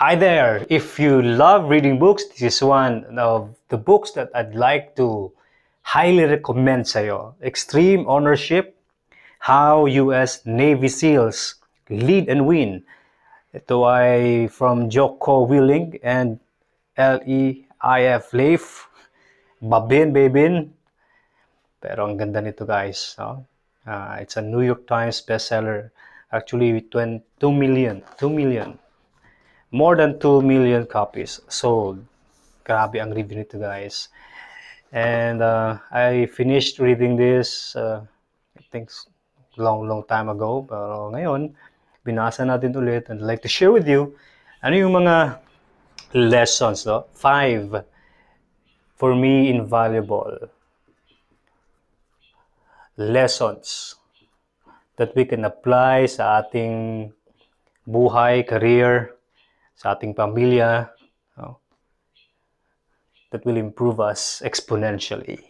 Hi there! If you love reading books, this is one of the books that I'd like to highly recommend sa'yo. Extreme Ownership, How U.S. Navy SEALs Lead and Win. Ito ay from Jocko Willing and Leif Babin. Pero ang ganda nito guys. No? It's a New York Times bestseller. Actually, 2 million. More than 2 million copies sold. Grabe ang review nito guys. And I finished reading this I think long time ago. Pero ngayon, binasa natin ulit and I'd like to share with you ano yung mga lessons, no? 5 for me invaluable lessons that we can apply sa ating buhay, career, sa ating pamilya, no? That will improve us exponentially.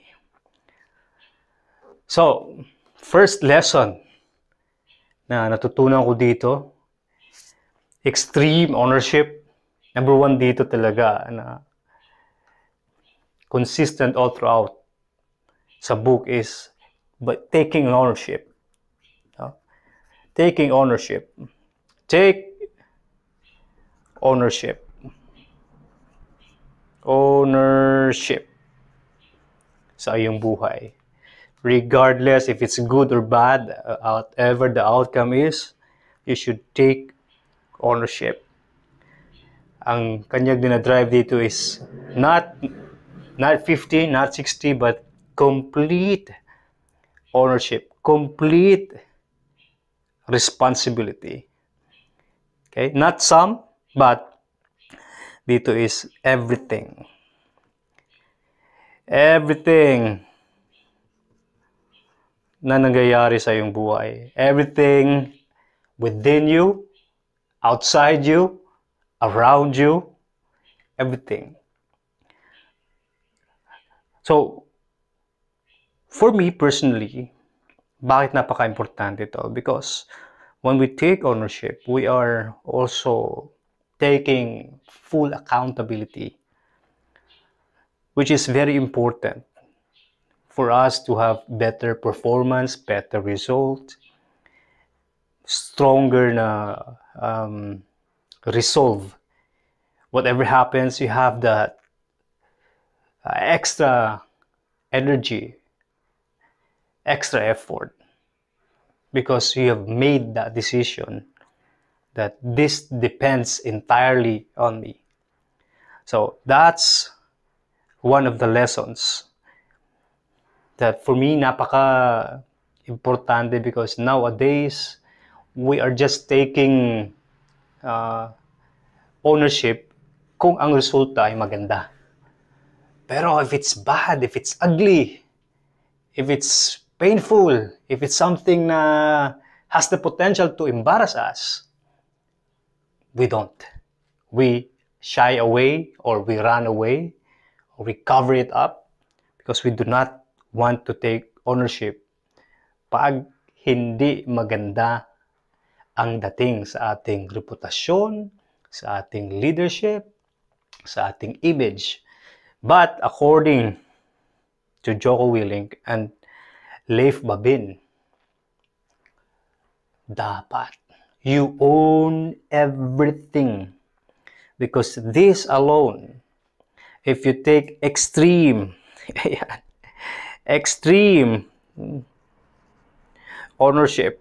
So, first lesson na natutunan ko dito, extreme ownership. Number 1 dito talaga na consistent all throughout sa book is taking ownership. No? Taking ownership. Take ownership. Ownership sa iyong buhay. Regardless if it's good or bad, whatever the outcome is, you should take ownership. Ang kanyang dinadrive dito is not 50, not 60, but complete ownership, complete responsibility. Okay? Not some, but dito is everything. Everything na nangyayari sa iyong buhay. Everything within you, outside you, around you, everything. So, for me personally, bakit napaka-importante ito? Because when we take ownership, we are also taking full accountability, which is very important for us to have better performance, better result, stronger na resolve. Whatever happens, you have that extra energy, extra effort, because you have made that decision that this depends entirely on me. So that's one of the lessons that for me napaka importante, because nowadays we are just taking ownership kung ang resulta ay maganda. Pero if it's bad, if it's ugly, if it's painful, if it's something na has the potential to embarrass us, we don't. We shy away, or we run away, or we cover it up because we do not want to take ownership pag hindi maganda ang dating sa ating reputasyon, sa ating leadership, sa ating image. But according to Jocko Willing and Leif Babin, dapat you own everything, because this alone, if you take extreme ownership,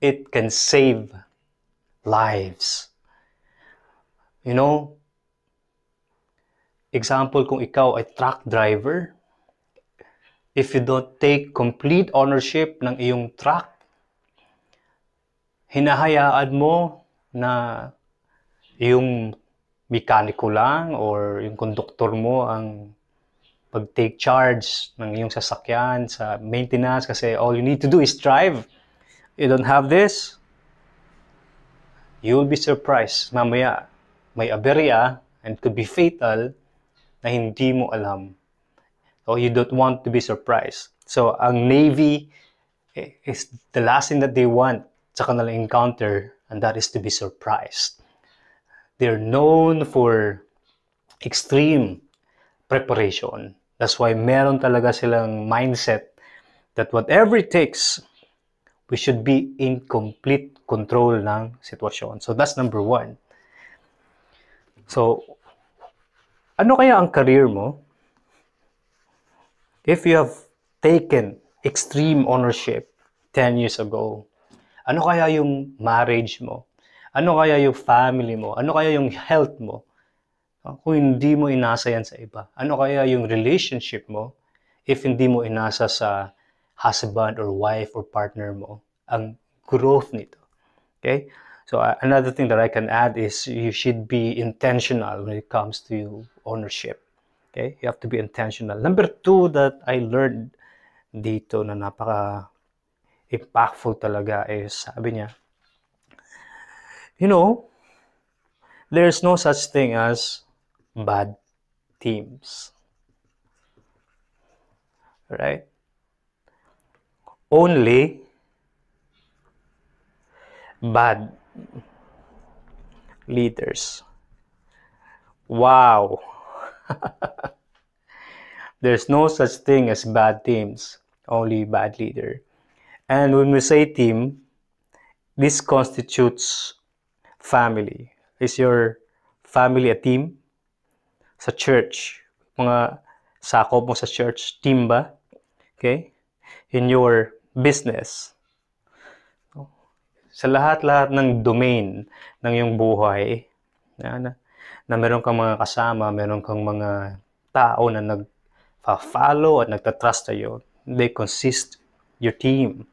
it can save lives. You know, example, kung ikaw ay truck driver, if you don't take complete ownership ng iyong truck, hinahayaan mo na yung mekaniko lang or yung konduktor mo ang pag-take charge ng iyong sasakyan sa maintenance, kasi all you need to do is drive. You don't have this, you'll be surprised. Mamaya, may aberya and could be fatal na hindi mo alam. So you don't want to be surprised. So ang Navy is the last thing that they want sa kanilang encounter, and that is to be surprised. They're known for extreme preparation. That's why meron talaga silang mindset that whatever it takes, we should be in complete control ng sitwasyon. So that's number one. So, ano kaya ang career mo if you have taken extreme ownership 10 years ago? Ano kaya yung marriage mo? Ano kaya yung family mo? Ano kaya yung health mo? Kung hindi mo inasa yan sa iba. Ano kaya yung relationship mo if hindi mo inasa sa husband or wife or partner mo ang growth nito? Okay? So another thing that I can add is you should be intentional when it comes to ownership. Okay? You have to be intentional. Number two that I learned dito na napaka impactful talaga is sabi niya, you know, there's no such thing as bad teams. Right? Only bad leaders. Wow. There's no such thing as bad teams, only bad leader. And when we say team, this constitutes family. Is your family a team? Sa church, mga sakop mo sa church, team ba? Okay? In your business, sa lahat-lahat ng domain ng iyong buhay, na meron kang mga kasama, meron kang mga tao na nag-follow at nagtatrust sa'yo, they consist your team.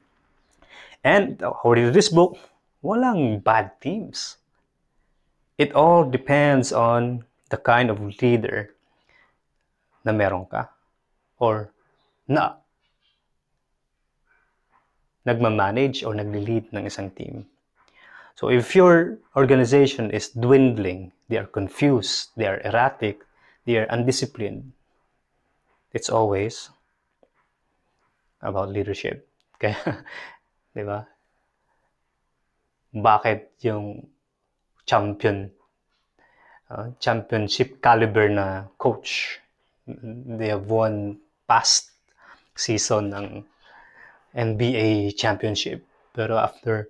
And according to this book, walang bad teams. It all depends on the kind of leader na meron ka or na nagmamanage or nagli-lead ng isang team. So if your organization is dwindling, they are confused, they are erratic, they are undisciplined, it's always about leadership. Kaya, di ba? Bakit yung championship caliber na coach, they have won past season ng NBA championship. Pero after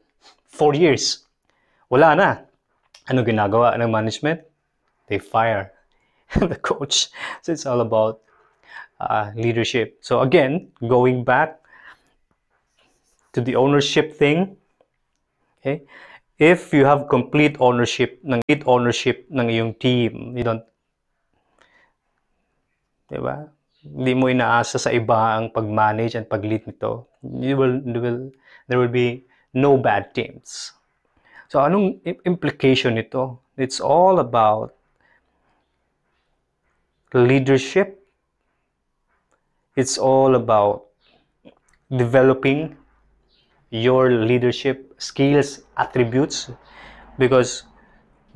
4 years, wala na. Ano ginagawa ng management? They fire the coach. So it's all about leadership. So again, going back to the ownership thing, okay? If you have complete ownership ng iyong team, you don't, di ba? Hindi mo inaasa sa iba ang pag-manage and pag-lead nito. There will be no bad teams. So anong implication nito? It's all about leadership. It's all about developing your leadership skills, attributes, because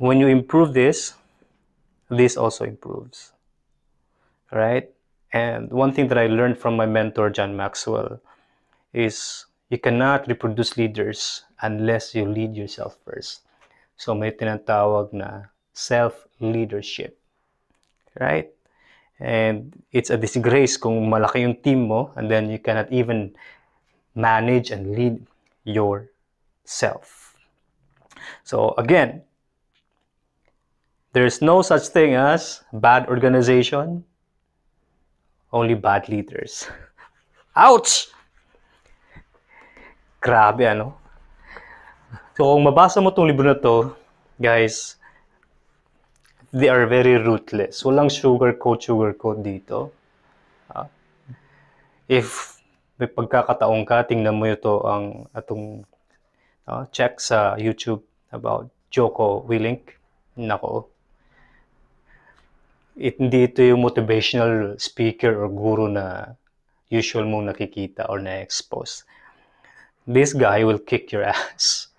when you improve this also improves. Right? And one thing that I learned from my mentor, John Maxwell, is you cannot reproduce leaders unless you lead yourself first. So may tinatawag na self-leadership. Right? And it's a disgrace kung malaki yung team mo and then you cannot even manage and lead yourself. So again, there's no such thing as bad organization, only bad leaders. Ouch! Grabe, ano? So kung mabasa mo tong libro na to, guys, they are very ruthless. Walang sugarcoat dito. If may pagkakataon ka, tingnan mo ito ang atong check sa YouTube about Jocko Willink. Nako. Hindi ito yung motivational speaker or guru na usual mong nakikita or na-expose. This guy will kick your ass.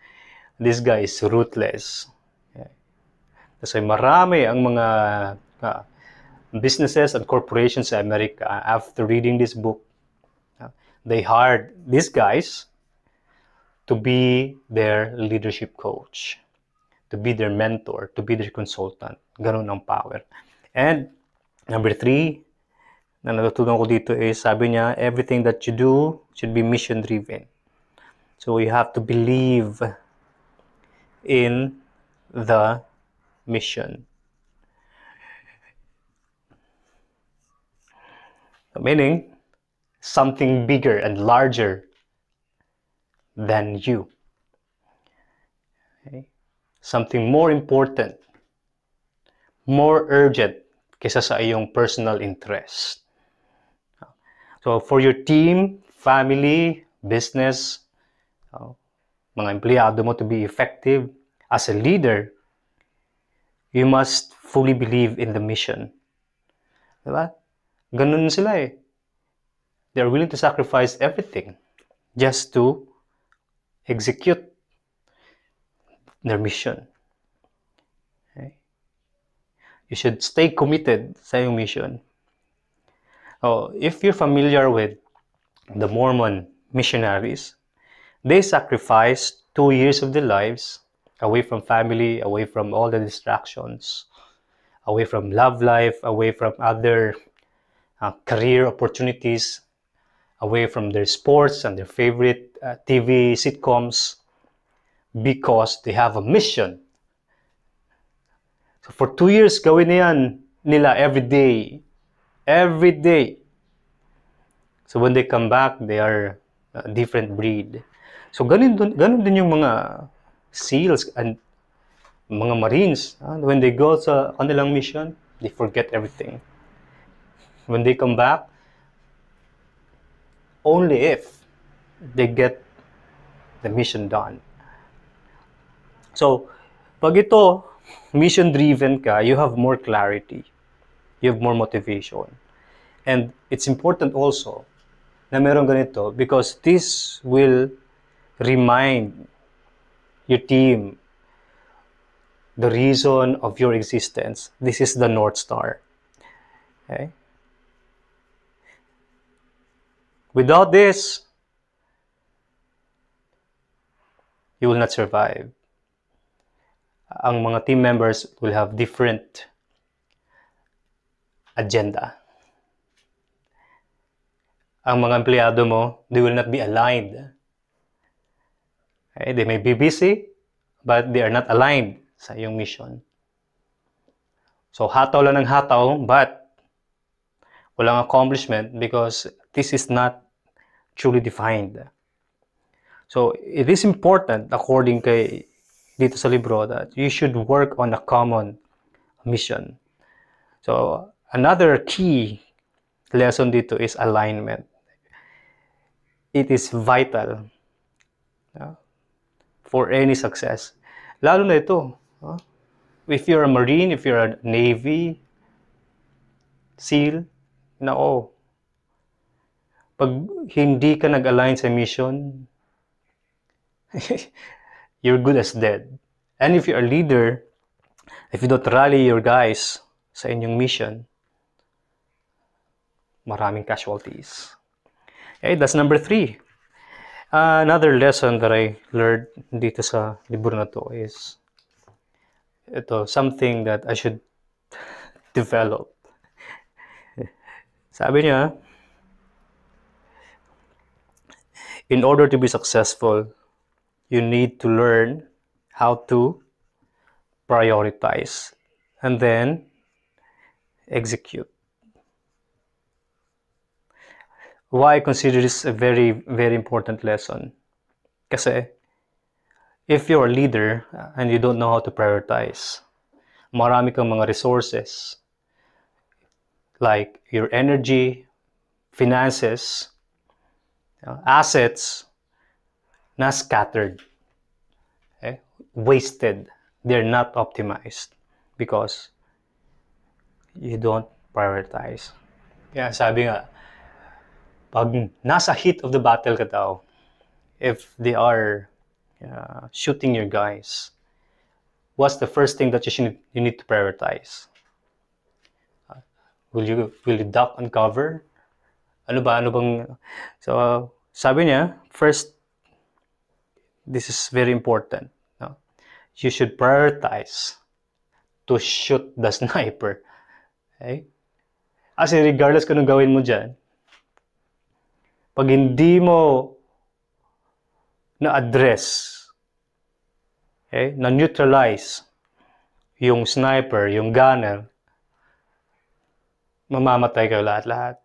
This guy is ruthless. Kasi marami ang mga businesses and corporations sa Amerika after reading this book, they hired these guys to be their leadership coach. to be their mentor, to be their consultant. Ganun ang power. And number 3, na natutunan ko dito is, sabi niya, everything that you do should be mission-driven. So you have to believe in the mission. Meaning, something bigger and larger than you. Okay? Something more important, more urgent kaysa sa iyong personal interest. So for your team, family, business, mga empleyado mo to be effective as a leader, you must fully believe in the mission. Diba? Ganun sila eh. They're willing to sacrifice everything just to execute their mission. Okay? You should stay committed sa iyong mission. If you're familiar with the Mormon missionaries, they sacrificed 2 years of their lives away from family, away from all the distractions, away from love life, away from other career opportunities, away from their sports and their favorite TV sitcoms, because they have a mission. So for 2 years, gawin na yan nila every day. Every day. So when they come back, they are a different breed. So ganun din yung mga SEALs and mga Marines. When they go sa kanilang mission, they forget everything. When they come back, only if they get the mission done. So, pag ito, mission-driven ka, you have more clarity. You have more motivation. And it's important also na meron ganito because this will remind your team the reason of your existence. This is the North Star. Okay? Without this, you will not survive. Ang mga team members will have different agenda. Ang mga empleyado mo, they will not be aligned. Okay? They may be busy, but they are not aligned sa iyong mission. So, hataw lang ng hataw, but walang accomplishment because this is not truly defined. So, it is important, according kay dito sa libro, that you should work on a common mission. So, another key lesson dito is alignment. It is vital for any success. Lalo na ito. If you're a Marine, if you're a Navy, SEAL, pag hindi ka nag-align sa mission, you're good as dead. And if you're a leader, if you don't rally your guys sa inyong mission, maraming casualties. Okay, that's number 3. Another lesson that I learned dito sa libro na to is something that I should develop. Sabi niya, in order to be successful, you need to learn how to prioritize and then execute. Why I consider this a very, very important lesson? Kasi, if you're a leader and you don't know how to prioritize, marami kang mga resources like your energy, finances, assets na scattered, wasted. They're not optimized because you don't prioritize. Kaya sabi nga, pag nasa heat of the battle ka daw, if they are shooting your guys, what's the first thing that you need to prioritize? Will you duck and cover? Ano bang? So, sabi niya, first, this is very important. you should prioritize to shoot the sniper. Okay? Kasi regardless kung anong gawin mo dyan, pag hindi mo na-address, okay, na-neutralize yung sniper, yung gunner, mamamatay kayo lahat-lahat.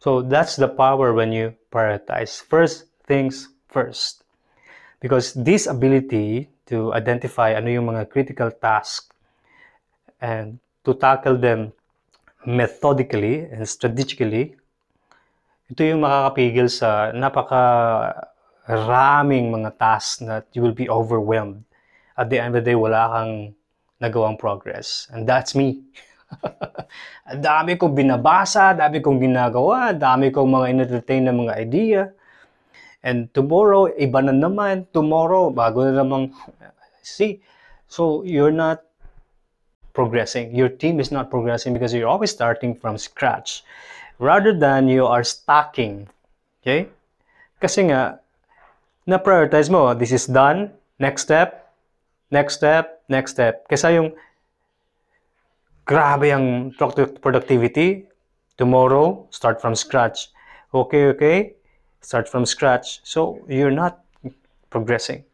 So that's the power when you prioritize. First things first. Because this ability to identify ano yung mga critical tasks and to tackle them methodically and strategically, ito yung makakapigil sa napaka-raming mga tasks that you will be overwhelmed. At the end of the day, wala kang nagawang progress. And that's me. Ang dami kong binabasa, dami kong ginagawa, dami kong mga entertain na mga idea. And tomorrow, iba na naman. Tomorrow, bago na namang, see, so you're not progressing. Your team is not progressing because you're always starting from scratch rather than you are stacking. Okay? Kasi nga, na-prioritize mo, this is done, next step, next step, next step. Kesa yung grabe ang productivity, tomorrow, start from scratch. Okay, start from scratch. So, you're not progressing.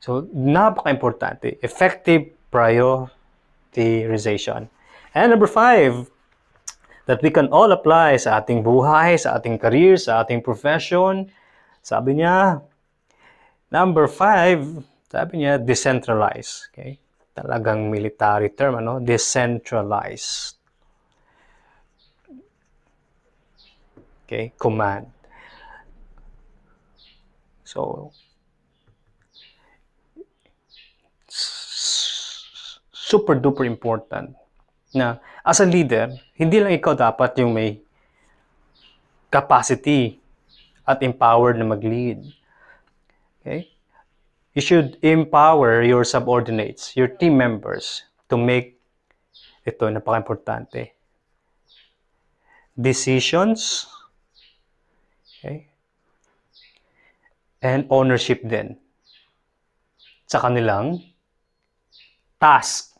So, napaka-importante. Effective prioritization. And number 5, that we can all apply sa ating buhay, sa ating career, sa ating profession. Sabi niya, number 5, sabi niya, decentralize. Okay? Talagang military term, ano? Decentralized. Okay? Command. So, super duper important na as a leader, hindi lang ikaw dapat yung may capacity at empowered na mag-lead. Okay? You should empower your subordinates, your team members to make ito, napaka-importante. Decisions, okay? And ownership din sa kanilang task,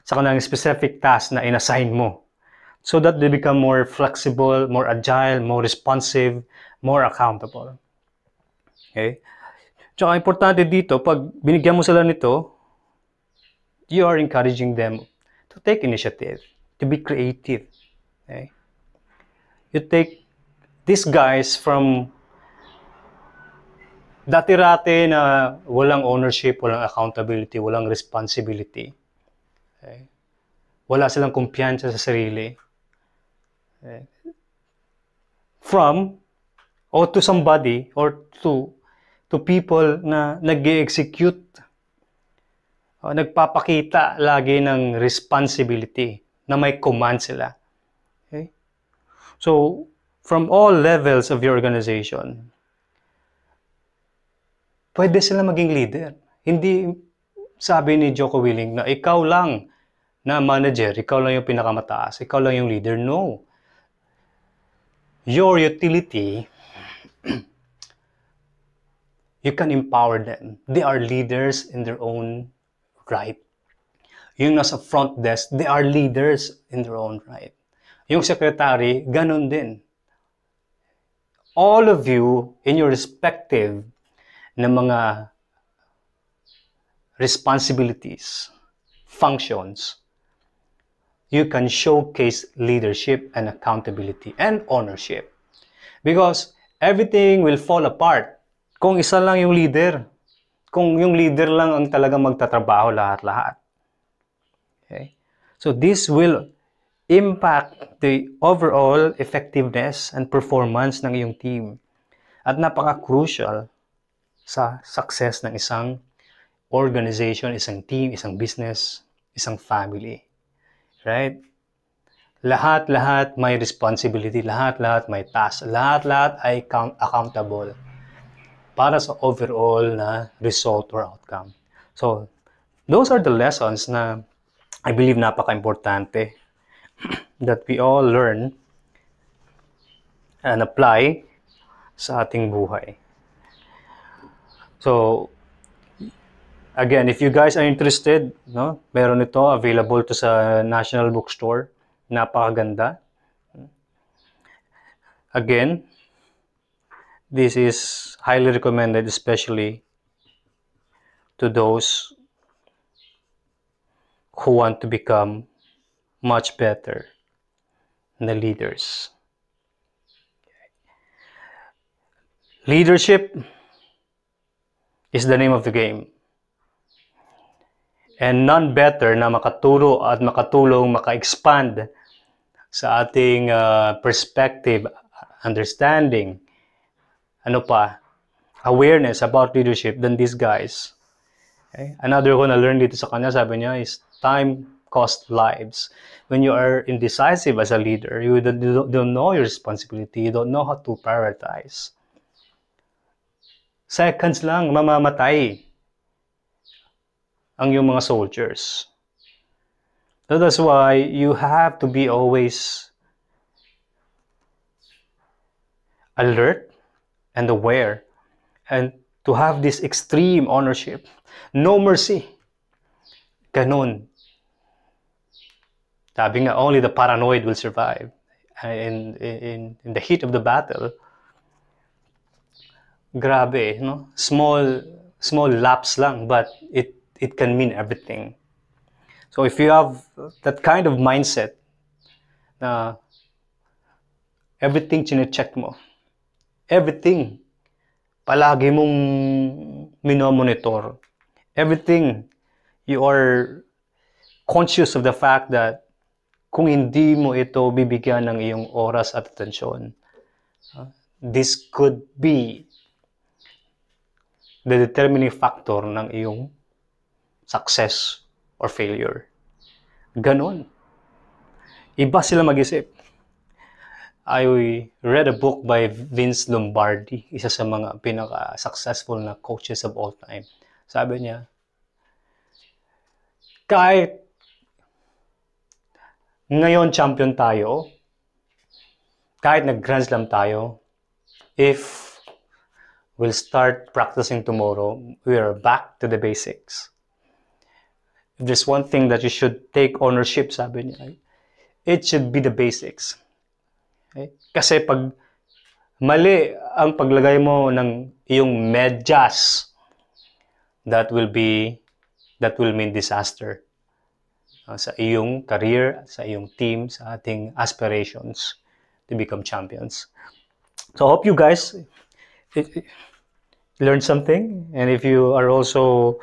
sa kanilang specific task na inassign mo so that they become more flexible, more agile, more responsive, more accountable. Okay? Tsaka importante dito, pag binigyan mo sila nito, you are encouraging them to take initiative, to be creative. Okay? You take these guys from dati-rati na walang ownership, walang accountability, walang responsibility. Okay? Wala silang kumpiyansa sa sarili. Okay? From or to somebody or to people na nag-execute, nagpapakita lagi ng responsibility na may command sila. Okay? So, from all levels of your organization, pwede sila maging leader. Hindi sabi ni Jocko Willing na ikaw lang na manager, ikaw lang yung pinakamataas, ikaw lang yung leader. No. Your utility, you can empower them. They are leaders in their own right. Yung nasa front desk, they are leaders in their own right. Yung secretary, ganun din. All of you in your respective na mga responsibilities, functions, you can showcase leadership and accountability and ownership. Because everything will fall apart kung isa lang yung leader. Kung yung leader lang ang talagang magtatrabaho lahat-lahat. Okay? So this will impact the overall effectiveness and performance ng iyong team. At napaka-crucial sa success ng isang organization, isang team, isang business, isang family. Right? Lahat-lahat may responsibility, lahat-lahat may task, lahat-lahat ay accountable para sa overall na result or outcome. So, those are the lessons na I believe napaka-importante that we all learn and apply sa ating buhay. So, Again, if you guys are interested, no, meron ito available to sa National Bookstore. Napakaganda. Again, this is highly recommended, especially to those who want to become much better na leaders. Leadership is the name of the game. And none better na makaturo at makatulong, maka-expand sa ating perspective, understanding, awareness about leadership than these guys. Okay? Another ko na learn dito sa kanya, sabi niya, is time costs lives. When you are indecisive as a leader, you don't know your responsibility, you don't know how to prioritize. Seconds lang, mamamatay ang yung mga soldiers. So that's why you have to be always alert and aware, and to have this extreme ownership. No mercy. Ganon. Sabi nga, only the paranoid will survive. In the heat of the battle, grabe, no? Small lapse lang, but it can mean everything. So if you have that kind of mindset na everything chine-check mo, everything palagi mong minomonitor, everything you are conscious of the fact that kung hindi mo ito bibigyan ng iyong oras at atensyon, this could be the determining factor ng iyong success or failure. Ganon. Iba sila mag-isip. I read a book by Vince Lombardi, isa sa mga pinaka-successful na coaches of all time. Sabi niya, kahit ngayon champion tayo, kahit nag-Grand Slam tayo, if we'll start practicing tomorrow, we are back to the basics. If there's one thing that you should take ownership, sabi niya, it should be the basics. Okay? Kasi pag mali ang paglagay mo ng iyong medyas, that will mean disaster sa iyong career, sa iyong team, sa ating aspirations to become champions. So I hope you guys learned something, and if you are also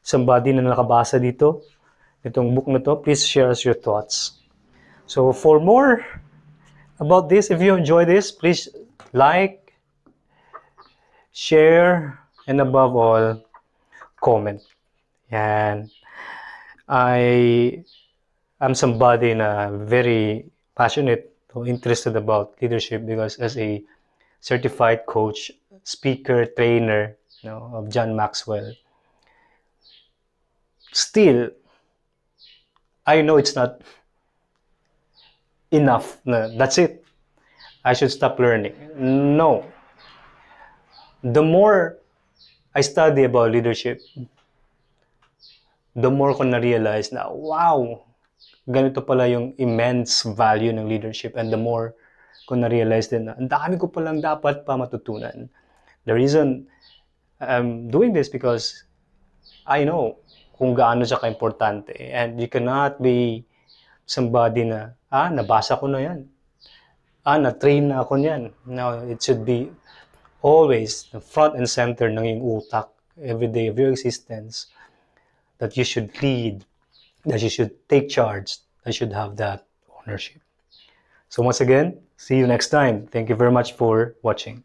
somebody na nakabasa dito, itong book na to, please share us your thoughts. So for more about this, if you enjoy this, please like, share, and above all, comment. And I am somebody na very passionate or interested about leadership, because as a certified coach, speaker, trainer, of John Maxwell, still, I know it's not enough. That's it. I should stop learning. No. The more I study about leadership, the more ko na-realize na, wow, ganito pala yung immense value ng leadership, and the more ko na-realize din na ang dami ko palang dapat pa matutunan. The reason I'm doing this because I know kung gaano siya ka-importante, and you cannot be somebody na, nabasa ko na yan. Na-train na ako niyan. No, it should be always the front and center ng iyong utak, every day of your existence, that you should lead, that you should take charge, that you should have that ownership. So once again, see you next time. Thank you very much for watching.